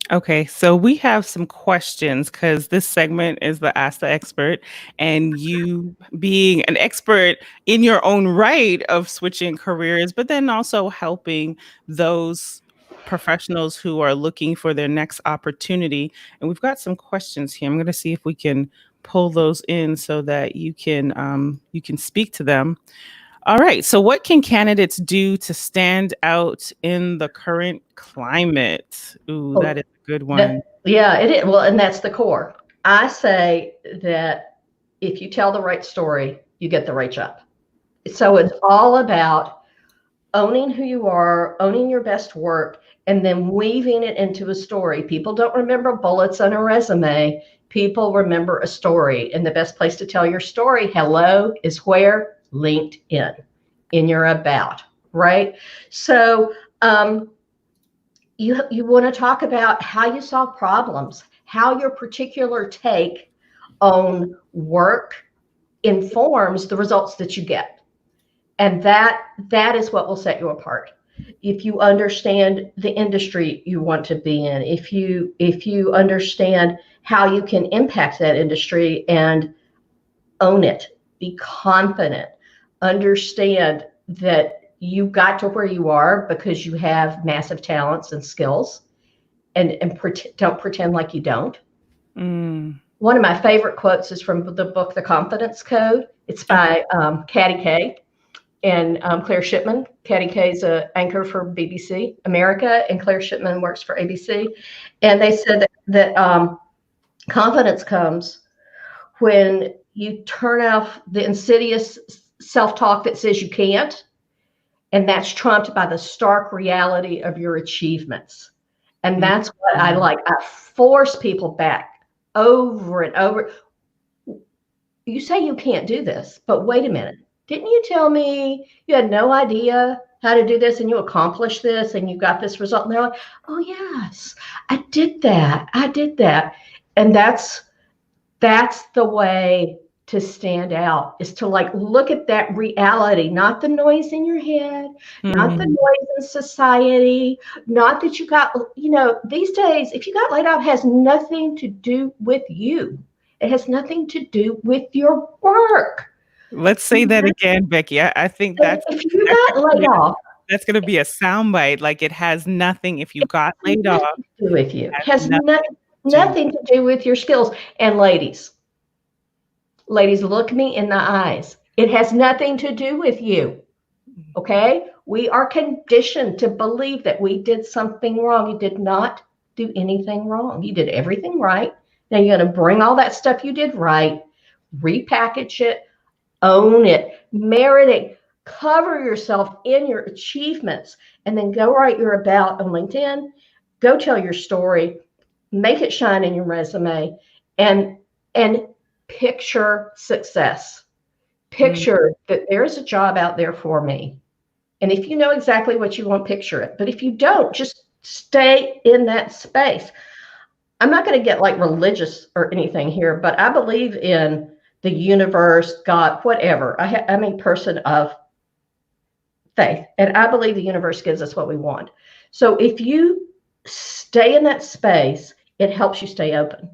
Speaker 1: Okay, so we have some questions because this segment is the Ask the Expert, and you being an expert in your own right of switching careers, but then also helping those professionals who are looking for their next opportunity. And we've got some questions here. I'm going to see if we can pull those in so that you can speak to them. All right. So, what can candidates do to stand out in the current climate? Ooh, that is a good one.
Speaker 4: Yeah, it is. Well, and that's the core. I say that if you tell the right story, you get the right job. So it's all about owning who you are, owning your best work, and then weaving it into a story. People don't remember bullets on a resume. People remember a story. And the best place to tell your story, hello, is where? LinkedIn, in your about, right? So you want to talk about how you solve problems, how your particular take on work informs the results that you get. And that is what will set you apart. If you understand the industry you want to be in, if you understand how you can impact that industry and own it, be confident, understand that you got to where you are because you have massive talents and skills, and don't pretend like you don't. One of my favorite quotes is from the book The Confidence Code. It's by Katty Kay and Claire Shipman. Katty Kay is an anchor for BBC America, and Claire Shipman works for ABC. And they said that confidence comes when you turn off the insidious self-talk that says you can't, and that's trumped by the stark reality of your achievements. And that's what I like. I force people back over and over. You say you can't do this, but wait a minute. Didn't you tell me you had no idea how to do this and you accomplished this and you got this result? And they're like, oh, yes, I did that. I did that. And that's the way to stand out, is to like look at that reality, not the noise in your head, not the noise in society, not that you got, these days, if you got laid off, it has nothing to do with you. It has nothing to do with your work.
Speaker 1: Let's say that again, Becky. I think
Speaker 4: if you got laid off,
Speaker 1: that's going to be a soundbite. Like, it has nothing, if you got laid off,
Speaker 4: to do with you. It has nothing to do with your skills. And ladies, look me in the eyes. It has nothing to do with you. Okay? We are conditioned to believe that we did something wrong. You did not do anything wrong. You did everything right. Now you're going to bring all that stuff you did right, repackage it, own it, merit it, cover yourself in your achievements, and then go write your about on LinkedIn. Go tell your story, make it shine in your resume, and picture success. Picture that there's a job out there for me. And if you know exactly what you want, picture it. But if you don't, just stay in that space. I'm not going to get like religious or anything here, but I believe in the universe, God, whatever. I'm a person of faith, and I believe the universe gives us what we want. So if you stay in that space, it helps you stay open.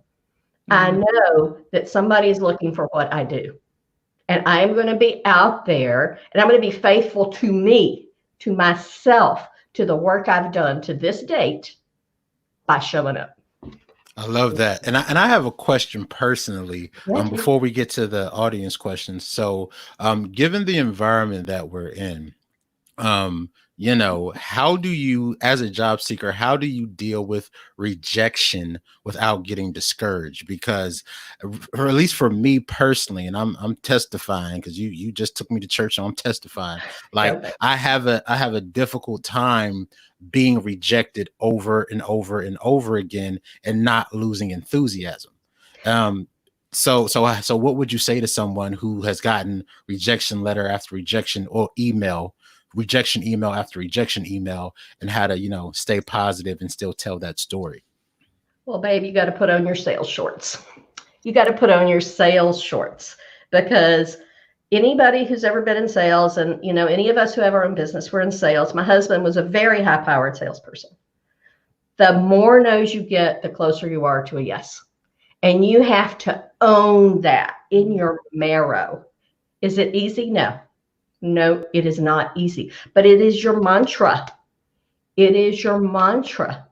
Speaker 4: I know that somebody is looking for what I do, and I am going to be out there, and I'm going to be faithful to me, to myself, to the work I've done to this date by showing up.
Speaker 2: I love that. And I have a question personally before we get to the audience questions. So given the environment that we're in, how do you, as a job seeker, how do you deal with rejection without getting discouraged? Because, or at least for me personally, and I'm testifying because you just took me to church, so I'm testifying. Like I have a difficult time being rejected over and over and over again and not losing enthusiasm. So what would you say to someone who has gotten rejection letter after rejection or email rejection email after rejection email, and how to, stay positive and still tell that story.
Speaker 4: Well, babe, you got to put on your sales shorts. You got to put on your sales shorts, because anybody who's ever been in sales, and any of us who have our own business, we're in sales. My husband was a very high-powered salesperson. The more no's you get, the closer you are to a yes. And you have to own that in your marrow. Is it easy? No. No, it is not easy. But it is your mantra. It is your mantra.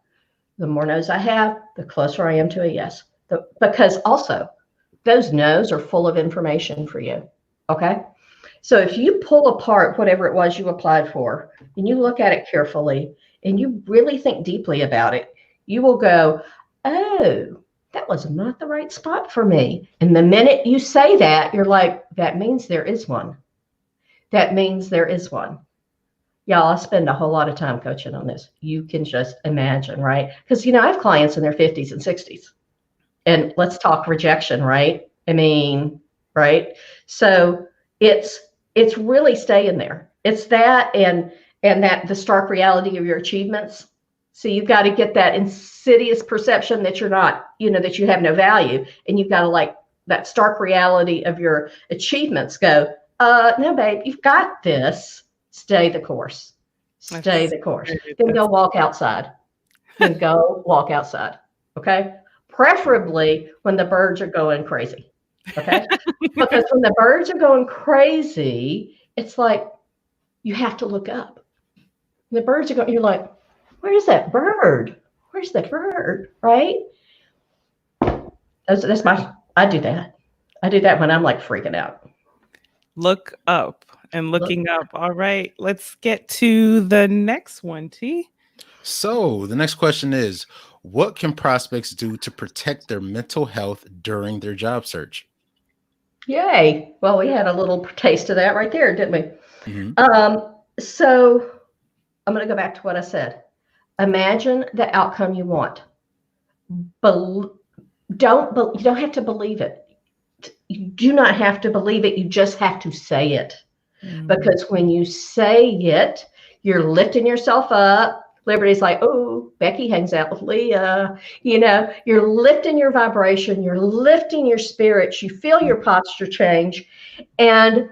Speaker 4: The more no's I have, the closer I am to a yes. Because also, those no's are full of information for you. Okay? So if you pull apart whatever it was you applied for, and you look at it carefully, and you really think deeply about it, you will go, oh, that was not the right spot for me. And the minute you say that, you're like, that means there is one. That means there is one. Y'all, I spend a whole lot of time coaching on this. You can just imagine, right? Because, I have clients in their 50s and 60s. And let's talk rejection, right? I mean, right? So it's really staying there. It's that and that the stark reality of your achievements. So you've got to get that insidious perception that you're not, that you have no value. And you've got to, like, that stark reality of your achievements go, no, babe, you've got this. Stay the course. Stay the course. Then go walk outside. Then go walk outside. Okay? Preferably when the birds are going crazy. Okay? Because when the birds are going crazy, it's like you have to look up. The birds are going, you're like, where's that bird? Where's that bird? Right? That's I do that. I do that when I'm like freaking out.
Speaker 1: Look up and looking up. All right, let's get to the next one, T.
Speaker 2: So the next question is, what can prospects do to protect their mental health during their job search?
Speaker 4: Yay. Well, we had a little taste of that right there, didn't we?
Speaker 2: Mm-hmm.
Speaker 4: So I'm going to go back to what I said. Imagine the outcome you want. You don't have to believe it. You do not have to believe it. You just have to say it. Mm-hmm. Because when you say it, you're lifting yourself up. Liberty's like, oh, Becky hangs out with Leah. You're lifting your vibration. You're lifting your spirits. You feel your posture change. And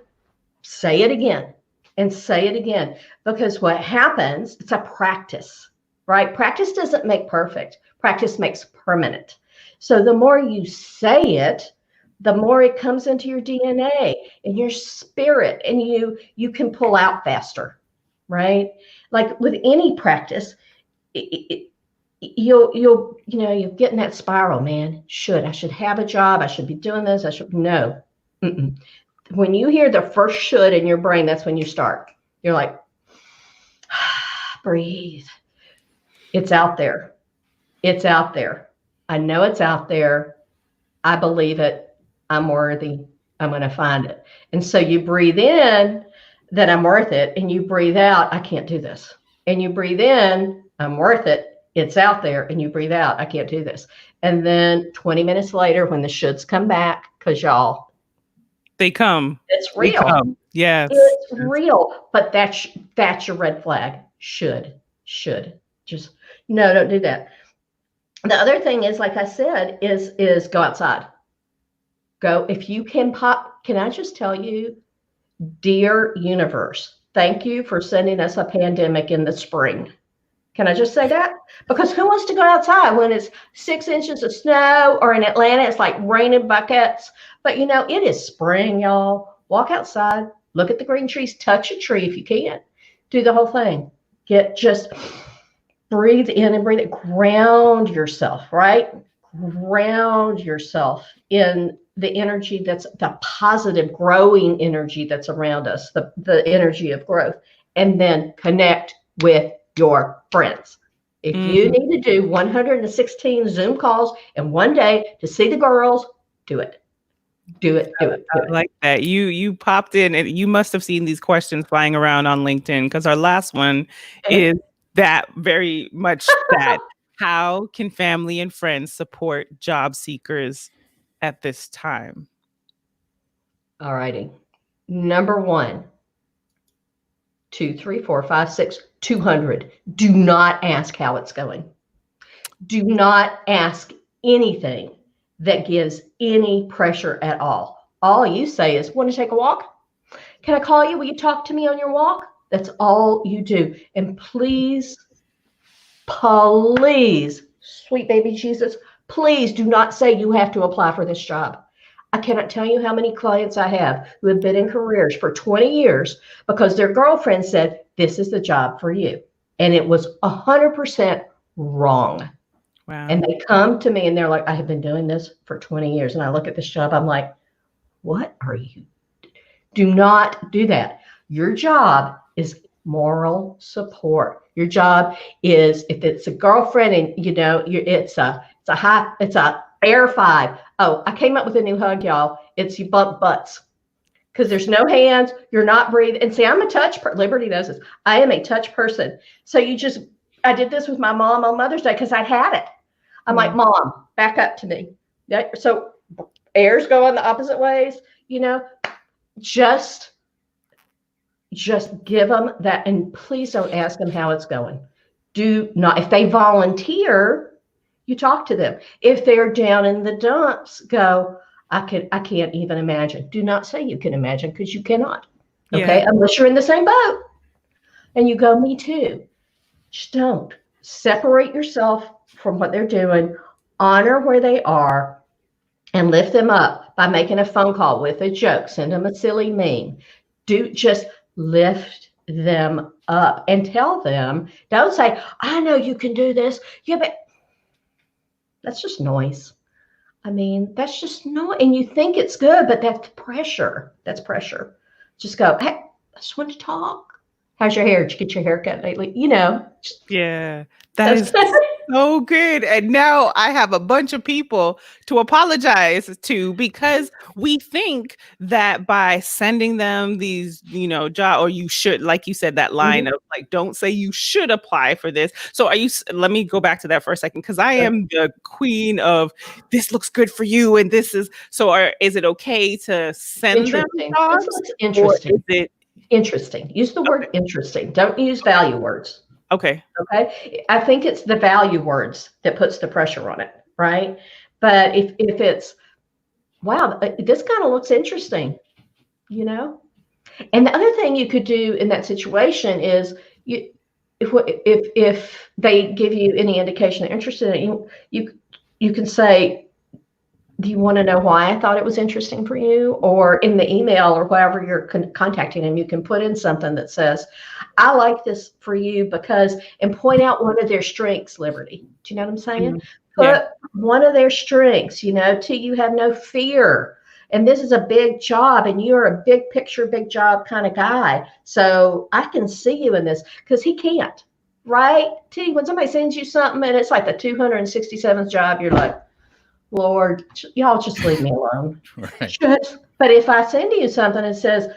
Speaker 4: say it again. And say it again. Because what happens, it's a practice, right? Practice doesn't make perfect. Practice makes permanent. So the more you say it, the more it comes into your DNA and your spirit, and you can pull out faster, right? Like with any practice, you'll get in that spiral, man. I should have a job. I should be doing this. No. Mm-mm. When you hear the first should in your brain, that's when you start. You're like, breathe. It's out there. It's out there. I know it's out there. I believe it. I'm worthy. I'm going to find it. And so you breathe in that I'm worth it. And you breathe out, I can't do this. And you breathe in, I'm worth it. It's out there. And you breathe out, I can't do this. And then 20 minutes later, when the shoulds come back, because y'all,
Speaker 1: they come.
Speaker 4: It's real.
Speaker 1: Yes.
Speaker 4: It's real. But that's your red flag. Should. Just, no, don't do that. The other thing is, like I said, is go outside. Go, if you can can I just tell you, dear universe, thank you for sending us a pandemic in the spring. Can I just say that? Because who wants to go outside when it's 6 inches of snow, or in Atlanta, it's like raining buckets. But it is spring, y'all. Walk outside, look at the green trees, touch a tree if you can. Do the whole thing. Just breathe in and breathe it. Ground yourself, right? Ground yourself in the energy that's the positive, growing energy that's around us, the energy of growth, and then connect with your friends. If you need to do 116 Zoom calls in one day to see the girls, do it. Do it.
Speaker 1: I like that. You popped in, and you must have seen these questions flying around on LinkedIn, because our last one is that very much that. How can family and friends support job seekers at this time?
Speaker 4: All righty. Number one, 2, 3, 4, 5, 6, 200. Do not ask how it's going. Do not ask anything that gives any pressure at all. All you say is, want to take a walk? Can I call you? Will you talk to me on your walk? That's all you do. And please, please, sweet baby Jesus, please do not say you have to apply for this job. I cannot tell you how many clients I have who have been in careers for 20 years because their girlfriend said, this is the job for you. And it was 100% wrong.
Speaker 1: Wow.
Speaker 4: And they come to me and they're like, I have been doing this for 20 years. And I look at this job, I'm like, what are you? Do not do that. Your job is moral support. Your job is, if it's a girlfriend and you know, it's a air 5. Oh, I came up with a new hug, y'all. It's you bump butts because there's no hands. You're not breathing. And see, I'm a touch Liberty knows this. I am a touch person. So I did this with my mom on Mother's Day because I'd had it. I'm like, Mom, back up to me. So airs go in the opposite ways, you know, just give them that. And please don't ask them how it's going. Do not, if they volunteer, you talk to them. If they're down in the dumps, go, I can't even imagine. Do not say you can imagine because you cannot. Okay. Yeah. Unless you're in the same boat and you go, me too. Just don't separate yourself from what they're doing, honor where they are and lift them up by making a phone call with a joke, send them a silly meme. Just lift them up and tell them, don't say, I know you can do this. Yeah, but that's just noise. I mean, that's just noise. And you think it's good, but that's pressure. That's pressure. Just go, hey, I just want to talk. How's your hair? Did you get your hair cut lately? You know.
Speaker 1: Yeah, that is so good. And now I have a bunch of people to apologize to because we think that by sending them these, you know, job, or you should, like you said, that line of like, don't say you should apply for this. So let me go back to that for a second, because I am the queen of this looks good for you. And this is, is it okay to send them jobs?
Speaker 4: Interesting.
Speaker 1: Or is it
Speaker 4: interesting? Use the word interesting. Don't use value words.
Speaker 1: Okay.
Speaker 4: I think it's the value words that puts the pressure on it, right? But if it's, wow, this kind of looks interesting, you know? And the other thing you could do in that situation is if they give you any indication they're interested in it, you can say, do you want to know why I thought it was interesting for you? Or in the email or wherever you're contacting them, you can put in something that says, I like this for you because, and point out one of their strengths, Liberty. Do you know what I'm saying? Put one of their strengths, you know, till you have no fear. And this is a big job and you're a big picture, big job kind of guy. So I can see you in this because he can't, right? T, when somebody sends you something and it's like the 267th job, you're like, Lord, y'all just leave me alone.
Speaker 2: Right.
Speaker 4: But if I send you something that says,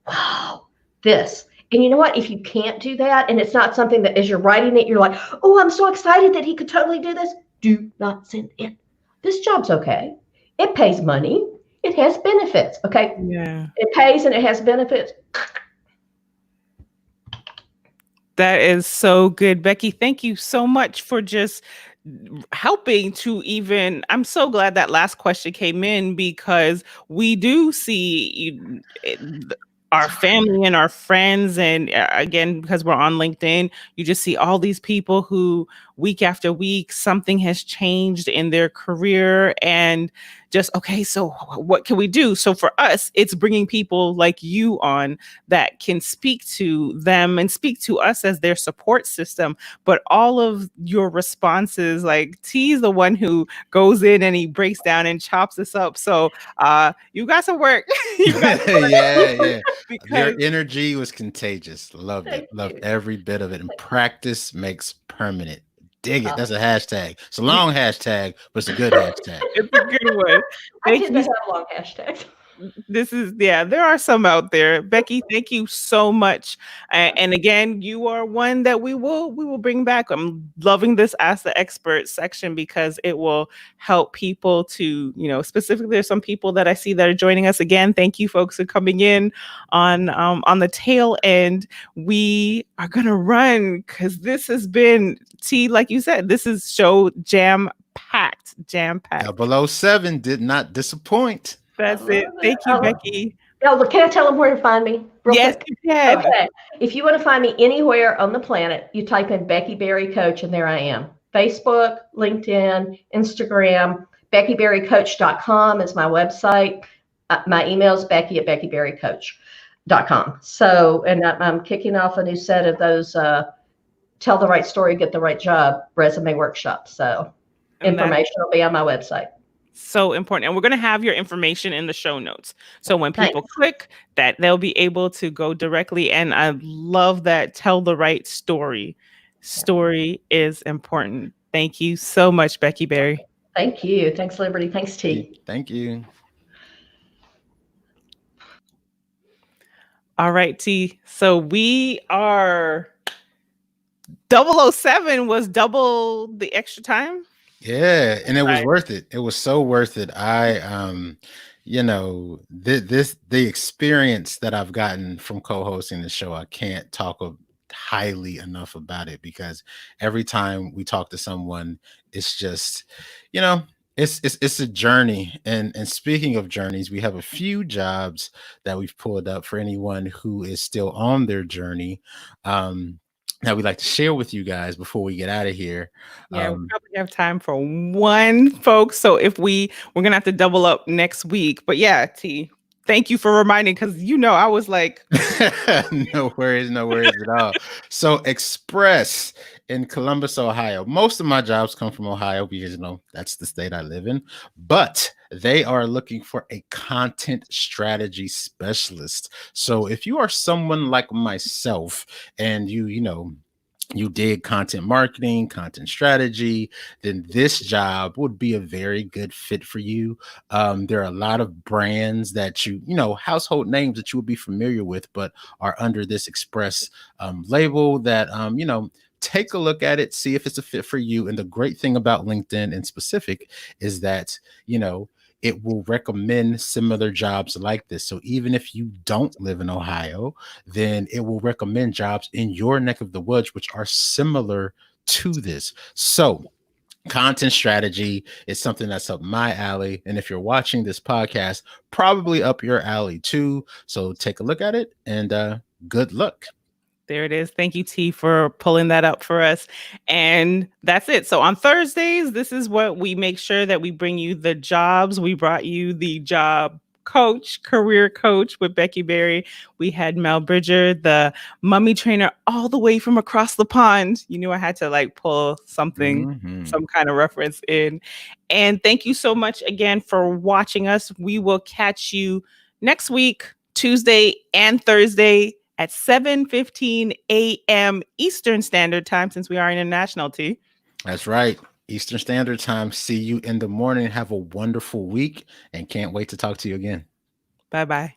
Speaker 4: wow, this, and you know what, if you can't do that, and it's not something that as you're writing it, you're like, oh, I'm so excited that he could totally do this. Do not send it. This job's okay. It pays money. It has benefits. Okay.
Speaker 1: Yeah.
Speaker 4: It pays and it has benefits.
Speaker 1: That is so good, Becky. Thank you so much for just helping to even, I'm so glad that last question came in because we do see our family and our friends. And again, because we're on LinkedIn, you just see all these people who week after week, something has changed in their career and just, okay, so what can we do? So for us, it's bringing people like you on that can speak to them and speak to us as their support system. But all of your responses, like T's the one who goes in and he breaks down and chops us up. So you got some work.
Speaker 2: Yeah. Your energy was contagious. Loved it. Loved every bit of it. And practice makes permanent. Dig it. That's a hashtag. It's a long hashtag, but it's a good hashtag.
Speaker 1: It's a good one.
Speaker 4: I tend to have long hashtags.
Speaker 1: There are some out there. Becky, thank you so much. And again, you are one that we will bring back. I'm loving this Ask the Expert section because it will help people to, specifically there's some people that I see that are joining us again. Thank you folks for coming in on the tail end. We are gonna run because this has been like you said, this is show jam packed.
Speaker 2: 007 did not disappoint.
Speaker 1: That's it. Thank you, Becky.
Speaker 4: Oh, can I tell them where to find me?
Speaker 1: Yes,
Speaker 4: Quick?
Speaker 1: you can.
Speaker 4: Okay. If you want to find me anywhere on the planet, you type in Becky Berry Coach, and there I am. Facebook, LinkedIn, Instagram. BeckyBerryCoach.com is my website. My email is Becky@BeckyBerryCoach.com. So, and I'm kicking off a new set of those Tell the Right Story, Get the Right Job resume workshops. So, information will be on my website.
Speaker 1: So important. And we're going to have your information in the show notes. So when people click that, they'll be able to go directly. And I love that tell the right story. Story is important. Thank you so much, Becky Berry.
Speaker 4: Thank you. Thanks, Liberty. Thanks, T.
Speaker 2: Thank you.
Speaker 1: All right, T. So we are 007 was double the extra time.
Speaker 2: Yeah, and it was worth it. It was so worth it. The experience that I've gotten from co-hosting the show, I can't talk highly enough about it, because every time we talk to someone, it's just, it's a journey. And speaking of journeys, we have a few jobs that we've pulled up for anyone who is still on their journey. That we'd like to share with you guys before we get out of here.
Speaker 1: Yeah, we probably have time for one, folks. So if we're gonna have to double up next week. But yeah, T, thank you for reminding, because I was like,
Speaker 2: no worries at all. So Express in Columbus, Ohio. Most of my jobs come from Ohio because that's the state I live in. But they are looking for a content strategy specialist. So if you are someone like myself and you dig content marketing, content strategy, then this job would be a very good fit for you. There are a lot of brands that household names that you would be familiar with, but are under this Express label that, take a look at it, see if it's a fit for you. And the great thing about LinkedIn in specific is that, it will recommend similar jobs like this. So even if you don't live in Ohio, then it will recommend jobs in your neck of the woods, which are similar to this. So content strategy is something that's up my alley. And if you're watching this podcast, probably up your alley too. So take a look at it, and good luck.
Speaker 1: There it is. Thank you, T, for pulling that up for us. And that's it. So on Thursdays, this is what we make sure that we bring you the jobs. We brought you the job coach, career coach with Becky Berry. We had Mel Bridger, the mummy trainer, all the way from across the pond. You knew I had to pull something, some kind of reference in. And thank you so much again for watching us. We will catch you next week, Tuesday and Thursday, at 7:15 a.m. Eastern Standard Time, since we are international, T.
Speaker 2: That's right. Eastern Standard Time. See you in the morning. Have a wonderful week, and can't wait to talk to you again.
Speaker 1: Bye-bye.